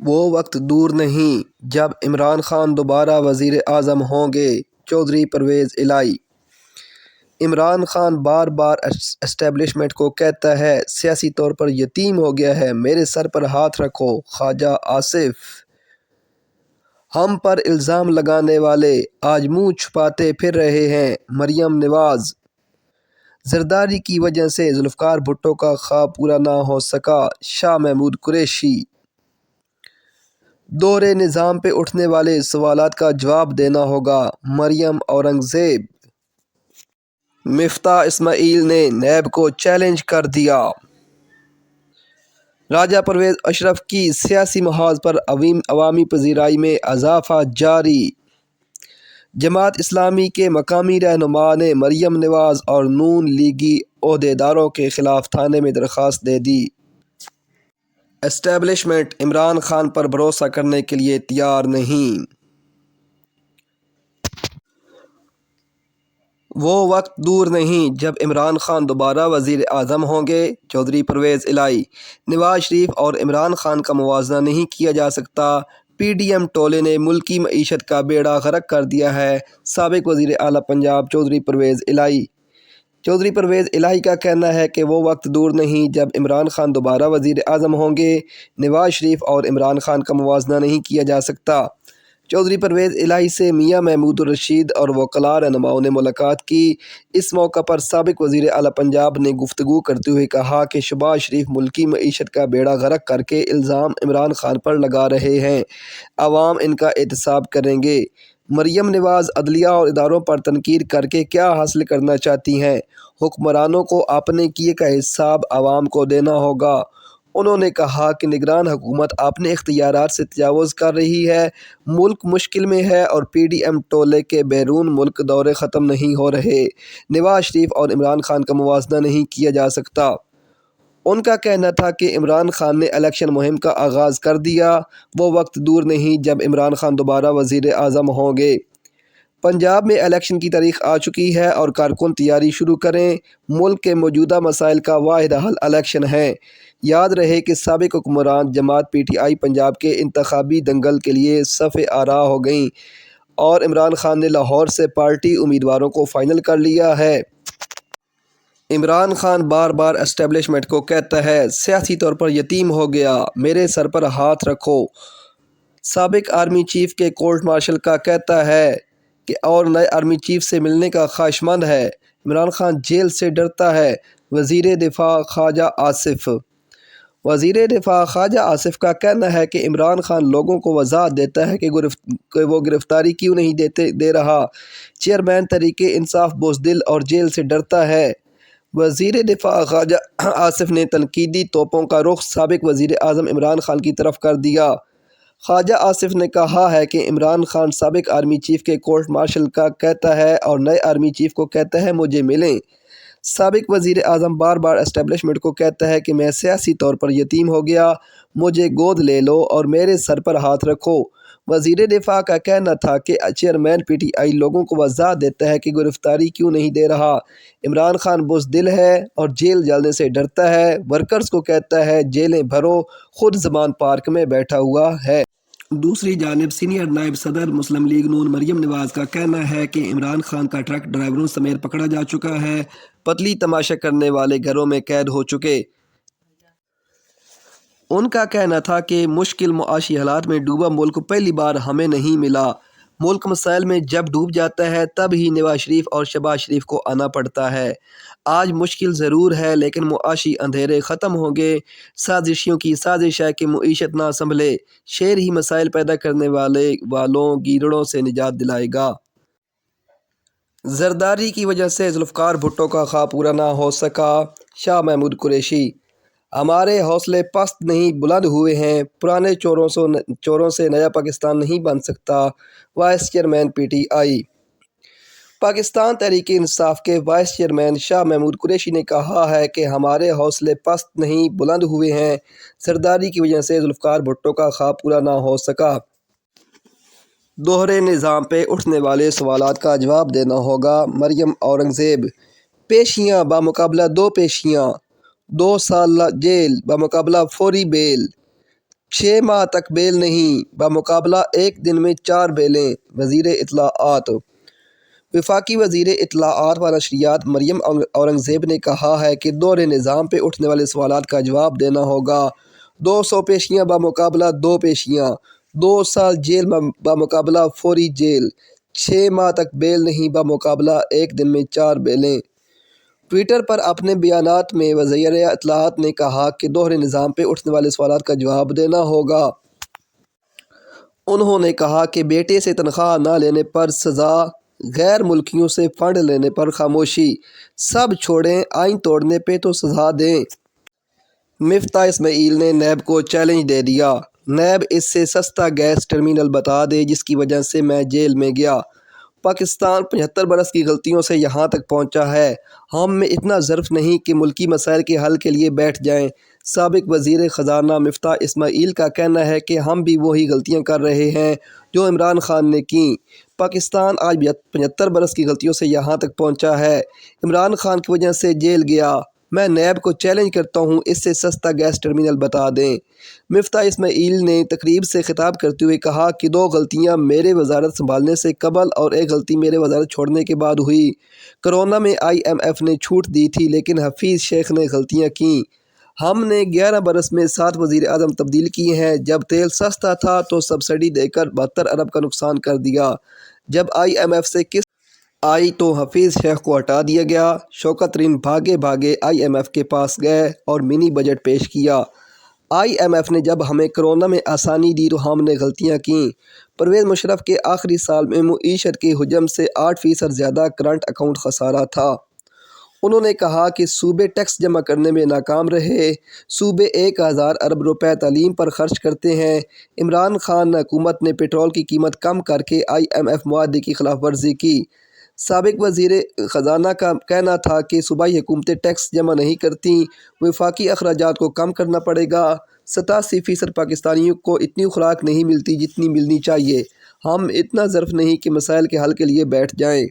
وہ وقت دور نہیں جب عمران خان دوبارہ وزیر اعظم ہوں گے، چودھری پرویز الہی۔ عمران خان بار بار اسٹیبلشمنٹ کو کہتا ہے سیاسی طور پر یتیم ہو گیا ہے، میرے سر پر ہاتھ رکھو۔ خواجہ آصف: ہم پر الزام لگانے والے آج منہ چھپاتے پھر رہے ہیں۔ مریم نواز: زرداری کی وجہ سے ذوالفقار بھٹو کا خواب پورا نہ ہو سکا۔ شاہ محمود قریشی: دوہرے نظام پہ اٹھنے والے سوالات کا جواب دینا ہوگا۔ مریم اورنگزیب: مفتاح اسماعیل نے نیب کو چیلنج کر دیا۔ راجہ پرویز اشرف کی سیاسی محاذ پر عوامی پذیرائی میں اضافہ جاری۔ جماعت اسلامی کے مقامی رہنما نے مریم نواز اور نون لیگی عہدیداروں کے خلاف تھانے میں درخواست دے دی۔ اسٹیبلشمنٹ عمران خان پر بھروسہ کرنے کے لیے تیار نہیں۔ وہ وقت دور نہیں جب عمران خان دوبارہ وزیر اعظم ہوں گے، چودھری پرویز الہی۔ نواز شریف اور عمران خان کا موازنہ نہیں کیا جا سکتا۔ پی ڈی ایم ٹولے نے ملکی معیشت کا بیڑا غرق کر دیا ہے: سابق وزیر اعلیٰ پنجاب چودھری پرویز الہی۔ چودھری پرویز الہی کا کہنا ہے کہ وہ وقت دور نہیں جب عمران خان دوبارہ وزیر اعظم ہوں گے، نواز شریف اور عمران خان کا موازنہ نہیں کیا جا سکتا۔ چودھری پرویز الہی سے میاں محمود الرشید اور وکلاء رہنماؤں نے ملاقات کی۔ اس موقع پر سابق وزیر اعلیٰ پنجاب نے گفتگو کرتے ہوئے کہا کہ شہباز شریف ملکی معیشت کا بیڑا غرق کر کے الزام عمران خان پر لگا رہے ہیں، عوام ان کا احتساب کریں گے۔ مریم نواز: عدلیہ اور اداروں پر تنقید کر کے کیا حاصل کرنا چاہتی ہیں؟ حکمرانوں کو اپنے کیے کا حساب عوام کو دینا ہوگا۔ انہوں نے کہا کہ نگران حکومت اپنے اختیارات سے تجاوز کر رہی ہے، ملک مشکل میں ہے اور پی ڈی ایم ٹولے کے بیرون ملک دورے ختم نہیں ہو رہے۔ نواز شریف اور عمران خان کا موازنہ نہیں کیا جا سکتا۔ ان کا کہنا تھا کہ عمران خان نے الیکشن مہم کا آغاز کر دیا۔ وہ وقت دور نہیں جب عمران خان دوبارہ وزیر اعظم ہوں گے۔ پنجاب میں الیکشن کی تاریخ آ چکی ہے اور کارکن تیاری شروع کریں۔ ملک کے موجودہ مسائل کا واحد حل الیکشن ہے۔ یاد رہے کہ سابق حکمران جماعت پی ٹی آئی پنجاب کے انتخابی دنگل کے لیے صف آرا ہو گئی اور عمران خان نے لاہور سے پارٹی امیدواروں کو فائنل کر لیا ہے۔ عمران خان بار بار اسٹیبلشمنٹ کو کہتا ہے سیاسی طور پر یتیم ہو گیا، میرے سر پر ہاتھ رکھو۔ سابق آرمی چیف کے کورٹ مارشل کا کہتا ہے کہ اور نئے آرمی چیف سے ملنے کا خواہشمند ہے۔ عمران خان جیل سے ڈرتا ہے: وزیر دفاع خواجہ آصف۔ وزیر دفاع خواجہ آصف کا کہنا ہے کہ عمران خان لوگوں کو وضاحت دیتا ہے کہ وہ گرفتاری کیوں نہیں دے رہا۔ چیئرمین تحریک انصاف بزدل اور جیل سے ڈرتا ہے۔ وزیر دفاع خواجہ آصف نے تنقیدی توپوں کا رخ سابق وزیر اعظم عمران خان کی طرف کر دیا۔ خواجہ آصف نے کہا ہے کہ عمران خان سابق آرمی چیف کے کورٹ مارشل کا کہتا ہے اور نئے آرمی چیف کو کہتا ہے مجھے ملیں۔ سابق وزیر اعظم بار بار اسٹیبلشمنٹ کو کہتا ہے کہ میں سیاسی طور پر یتیم ہو گیا، مجھے گود لے لو اور میرے سر پر ہاتھ رکھو۔ وزیر دفاع کا کہنا تھا کہ چیئرمین پی ٹی آئی لوگوں کو وضاحت دیتا ہے کہ گرفتاری کیوں نہیں دے رہا۔ عمران خان بزدل ہے اور جیل جانے سے ڈرتا ہے، ورکرز کو کہتا ہے جیلیں بھرو، خود زمان پارک میں بیٹھا ہوا ہے۔ دوسری جانب سینئر نائب صدر مسلم لیگ نون مریم نواز کا کہنا ہے کہ عمران خان کا ٹرک ڈرائیوروں سمیت پکڑا جا چکا ہے، پتلی تماشا کرنے والے گھروں میں قید ہو چکے۔ ان کا کہنا تھا کہ مشکل معاشی حالات میں ڈوبا ملک پہلی بار ہمیں نہیں ملا۔ ملک مسائل میں جب ڈوب جاتا ہے تب ہی نواز شریف اور شہباز شریف کو آنا پڑتا ہے۔ آج مشکل ضرور ہے لیکن معاشی اندھیرے ختم ہوں گے۔ سازشیوں کی سازش ہے کہ معیشت نہ سنبھلے، شیر ہی مسائل پیدا کرنے والوں گیدڑوں سے نجات دلائے گا۔ زرداری کی وجہ سے ذوالفقار بھٹو کا خواب پورا نہ ہو سکا: شاہ محمود قریشی۔ ہمارے حوصلے پست نہیں بلند ہوئے ہیں، پرانے چوروں سے نیا پاکستان نہیں بن سکتا: vice chairman P T I. Pakistan Tehreek Insaf کے وائس چیئرمین شاہ محمود قریشی نے کہا ہے کہ ہمارے حوصلے پست نہیں بلند ہوئے ہیں، زرداری کی وجہ سے ذوالفقار بھٹو کا خواب پورا نہ ہو سکا۔ دوہرے نظام پہ اٹھنے والے سوالات کا جواب دینا ہوگا: مریم اورنگزیب۔ پیشیاں بمقابلہ 2 پیشیاں، 2 سال جیل بمقابلہ فوری بیل۔ 6 ماہ تک بیل نہیں، بمقابلہ ایک دن میں 4 بیلیں۔ وزیر اطلاعات وفاقی وزیر اطلاعات و نشریات مریم اورنگزیب نے کہا ہے کہ دور نظام پہ اٹھنے والے سوالات کا جواب دینا ہوگا۔ 200 پیشیاں بمقابلہ 2 پیشیاں، 2 سال جیل بمقابلہ فوری جیل، 6 ماہ تک بیل نہیں بمقابلہ ایک دن میں 4 بیلیں۔ ٹویٹر پر اپنے بیانات میں وزیر اطلاعات نے کہا کہ دور نظام پہ اٹھنے والے سوالات کا جواب دینا ہوگا۔ انہوں نے کہا کہ بیٹے سے تنخواہ نہ لینے پر سزا، غیر ملکیوں سے فنڈ لینے پر خاموشی، سب چھوڑیں، آئین توڑنے پہ تو سزا دیں۔ مفتاح اسماعیل نے نیب کو چیلنج دے دیا، نیب اس سے سستا گیس ٹرمینل بتا دے جس کی وجہ سے میں جیل میں گیا۔ پاکستان 75 برس کی غلطیوں سے یہاں تک پہنچا ہے، ہم میں اتنا ظرف نہیں کہ ملکی مسائل کے حل کے لیے بیٹھ جائیں۔ سابق وزیر خزانہ مفتاح اسماعیل کا کہنا ہے کہ ہم بھی وہی غلطیاں کر رہے ہیں جو عمران خان نے کیں۔ پاکستان آج 75 برس کی غلطیوں سے یہاں تک پہنچا ہے، عمران خان کی وجہ سے جیل گیا۔ میں نیب کو چیلنج کرتا ہوں، اس سے سستا گیس ٹرمینل بتا دیں۔ مفتاح اسماعیل نے تقریب سے خطاب کرتے ہوئے کہا کہ 2 غلطیاں میرے وزارت سنبھالنے سے قبل اور ایک غلطی میرے وزارت چھوڑنے کے بعد ہوئی۔ کرونا میں IMF نے چھوٹ دی تھی لیکن حفیظ شیخ نے غلطیاں کیں۔ ہم نے 11 برس میں 7 وزیر اعظم تبدیل کیے ہیں۔ جب تیل سستا تھا تو سبسڈی دے کر 72 ارب کا نقصان کر دیا۔ جب IMF سے قسط آئی تو حفیظ شیخ کو ہٹا دیا گیا۔ شوکت ترین بھاگے بھاگے IMF کے پاس گئے اور منی بجٹ پیش کیا۔ IMF نے جب ہمیں کرونا میں آسانی دی تو ہم نے غلطیاں کیں۔ پرویز مشرف کے آخری سال میں معیشت کے حجم سے 8% زیادہ کرنٹ اکاؤنٹ خسارہ تھا۔ انہوں نے کہا کہ صوبے ٹیکس جمع کرنے میں ناکام رہے، صوبے 1000 ارب روپے تعلیم پر خرچ کرتے ہیں۔ عمران خان حکومت نے پیٹرول کی قیمت کم کر کے IMF معاہدے کی خلاف ورزی کی۔ سابق وزیر خزانہ کا کہنا تھا کہ صوبائی حکومتیں ٹیکس جمع نہیں کرتیں، وفاقی اخراجات کو کم کرنا پڑے گا۔ 87% پاکستانیوں کو اتنی خوراک نہیں ملتی جتنی ملنی چاہیے۔ ہم اتنا ظرف نہیں کہ مسائل کے حل کے لیے بیٹھ جائیں۔